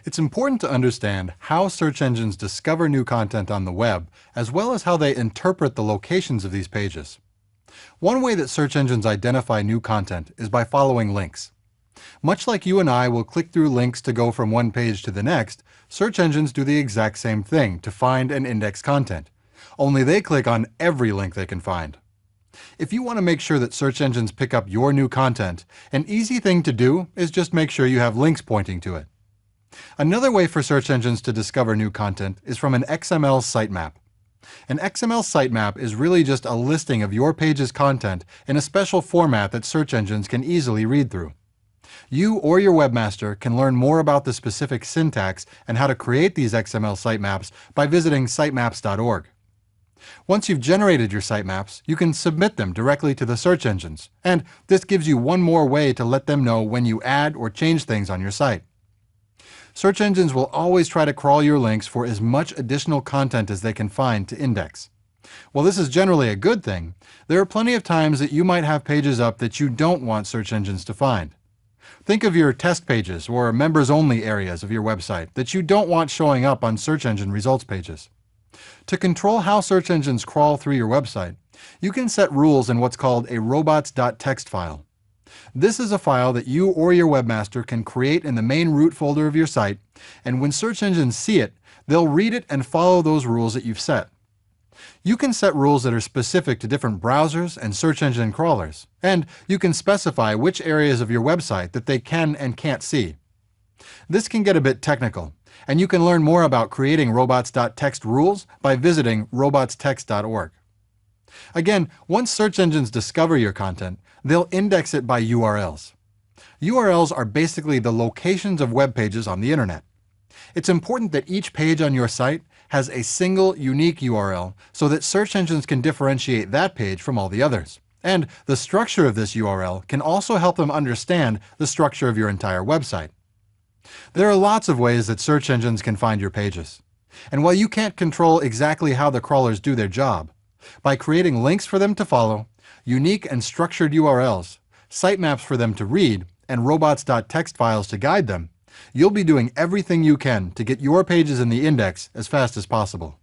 It's important to understand how search engines discover new content on the web, as well as how they interpret the locations of these pages. One way that search engines identify new content is by following links. Much like you and I will click through links to go from one page to the next, search engines do the exact same thing to find and index content. Only they click on every link they can find. If you want to make sure that search engines pick up your new content, an easy thing to do is just make sure you have links pointing to it. Another way for search engines to discover new content is from an XML sitemap. An XML sitemap is really just a listing of your page's content in a special format that search engines can easily read through. You or your webmaster can learn more about the specific syntax and how to create these XML sitemaps by visiting sitemaps.org. Once you've generated your sitemaps, you can submit them directly to the search engines, and this gives you one more way to let them know when you add or change things on your site. Search engines will always try to crawl your links for as much additional content as they can find to index. While this is generally a good thing, there are plenty of times that you might have pages up that you don't want search engines to find. Think of your test pages or members-only areas of your website that you don't want showing up on search engine results pages. To control how search engines crawl through your website, you can set rules in what's called a robots.txt file. This is a file that you or your webmaster can create in the main root folder of your site, and when search engines see it, they'll read it and follow those rules that you've set. You can set rules that are specific to different browsers and search engine crawlers, and you can specify which areas of your website that they can and can't see. This can get a bit technical, and you can learn more about creating robots.txt rules by visiting robotstext.org. Again, once search engines discover your content, they'll index it by URLs. URLs are basically the locations of web pages on the internet. It's important that each page on your site has a single unique URL so that search engines can differentiate that page from all the others. And the structure of this URL can also help them understand the structure of your entire website. There are lots of ways that search engines can find your pages. And while you can't control exactly how the crawlers do their job, by creating links for them to follow, unique and structured URLs, sitemaps for them to read, and robots.txt files to guide them, you'll be doing everything you can to get your pages in the index as fast as possible.